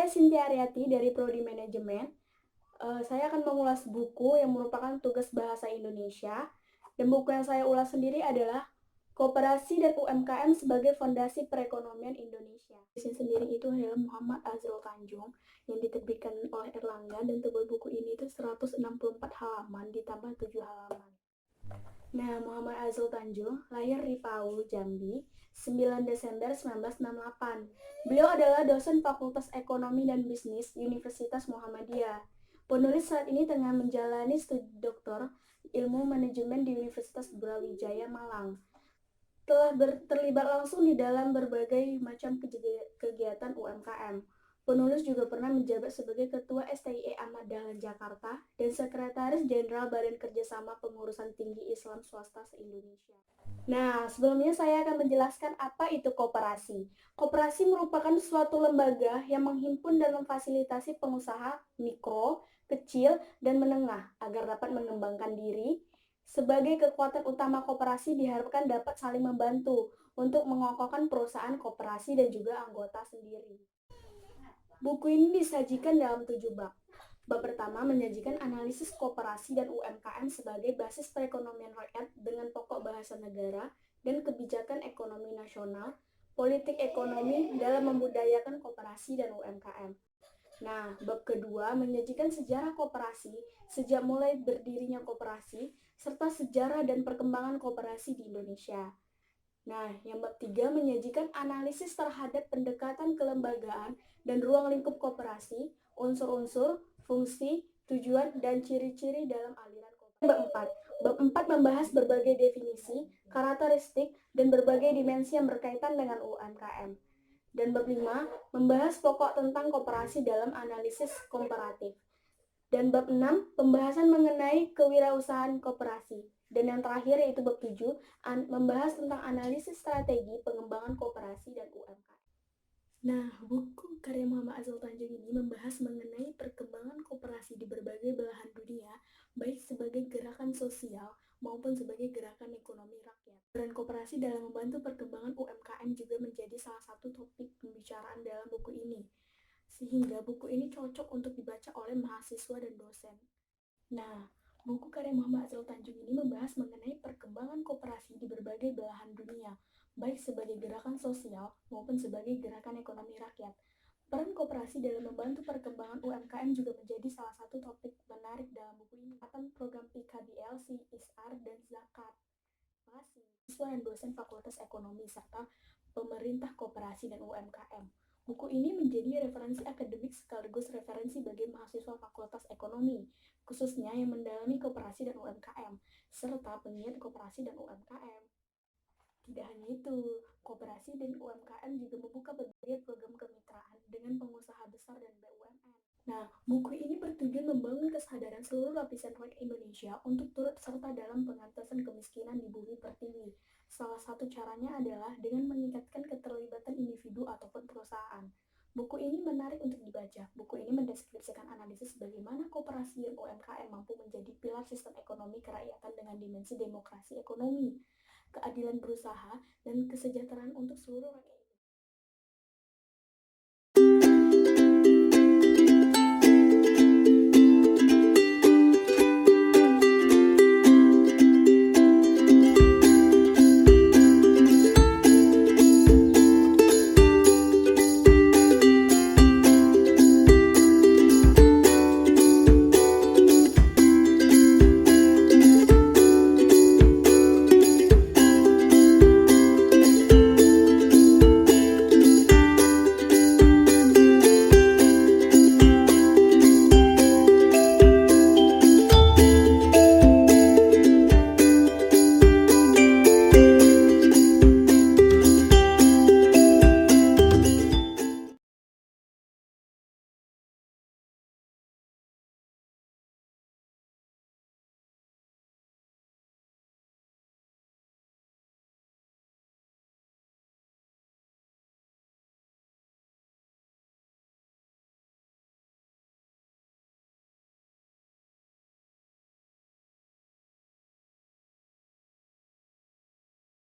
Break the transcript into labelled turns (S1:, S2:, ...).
S1: Saya Cynthia Aryati dari Prodi Manajemen. Saya akan mengulas buku yang merupakan tugas bahasa Indonesia. Dan buku yang saya ulas sendiri adalah Koperasi dan UMKM sebagai Fondasi Perekonomian Indonesia. Desain sendiri itu adalah Muhammad Azrul Tanjung yang diterbitkan oleh Erlangga, dan tebal buku ini itu 164 halaman ditambah 7 halaman. Nah, Muhammad Azrul Tanjung lahir di Palu, Jambi, 9 Desember 1968. Beliau adalah dosen Fakultas Ekonomi dan Bisnis Universitas Muhammadiyah. Penulis saat ini tengah menjalani studi doktor ilmu manajemen di Universitas Brawijaya Malang. Telah terlibat langsung di dalam berbagai macam kegiatan UMKM. Penulis juga pernah menjabat sebagai Ketua STIE Ahmad Dahlan Jakarta dan Sekretaris Jenderal Badan Kerjasama Pengurusan Tinggi Islam Swasta se-Indonesia. Nah, sebelumnya saya akan menjelaskan apa itu koperasi. Koperasi merupakan suatu lembaga yang menghimpun dan memfasilitasi pengusaha mikro, kecil, dan menengah agar dapat mengembangkan diri. Sebagai kekuatan utama koperasi diharapkan dapat saling membantu untuk mengokohkan perusahaan koperasi dan juga anggota sendiri. Buku ini disajikan dalam 7 bab. Bab pertama menyajikan analisis koperasi dan UMKM sebagai basis perekonomian rakyat dengan pokok bahasa negara dan kebijakan ekonomi nasional, politik ekonomi dalam membudayakan koperasi dan UMKM. Nah, bab kedua menyajikan sejarah koperasi sejak mulai berdirinya koperasi, serta sejarah dan perkembangan koperasi di Indonesia. Nah, yang bab 3 menyajikan analisis terhadap pendekatan kelembagaan dan ruang lingkup koperasi, unsur-unsur, fungsi, tujuan, dan ciri-ciri dalam aliran koperasi. Bab 4 membahas berbagai definisi, karakteristik, dan berbagai dimensi yang berkaitan dengan UMKM. Dan bab 5 membahas pokok tentang koperasi dalam analisis komparatif. Dan bab 6 pembahasan mengenai kewirausahaan koperasi. Dan yang terakhir yaitu bab 7 membahas tentang analisis strategi pengembangan koperasi dan UMKM. Nah, buku karya Muhammad Azrul Tanjung ini membahas mengenai perkembangan koperasi di berbagai belahan dunia, baik sebagai gerakan sosial maupun sebagai gerakan ekonomi rakyat. Peran koperasi dalam membantu perkembangan UMKM juga menjadi salah satu topik pembicaraan dalam buku ini, sehingga buku ini cocok untuk dibaca oleh mahasiswa dan dosen. Nah, buku karya Muhammad Azrul Tanjung ini membahas mengenai perkembangan koperasi di berbagai belahan dunia, baik sebagai gerakan sosial maupun sebagai gerakan ekonomi rakyat. Peran koperasi dalam membantu perkembangan UMKM juga menjadi salah satu topik menarik dalam buku ini. Program PKBL, CSR, dan Zakat. Masih, siswa dan dosen Fakultas Ekonomi serta pemerintah koperasi dan UMKM. Buku ini menjadi referensi akademik sekaligus referensi bagi mahasiswa Fakultas Ekonomi, khususnya yang mendalami koperasi dan UMKM, serta penggiat koperasi dan UMKM. Tidak hanya itu, koperasi dan UMKM juga membuka berbagai program kemitraan dengan pengusaha besar dan BUMN. Nah, buku ini bertujuan membangun kesadaran seluruh lapisan rakyat Indonesia untuk turut serta dalam pengentasan kemiskinan di bumi pertiwi. Salah satu caranya adalah dengan meningkatkan keterlibatan individu ataupun perusahaan. Buku ini menarik untuk dibaca. Buku ini mendeskripsikan analisis bagaimana koperasi dan UMKM mampu menjadi pilar sistem ekonomi kerakyatan dengan dimensi demokrasi ekonomi, keadilan berusaha, dan kesejahteraan untuk seluruh rakyat.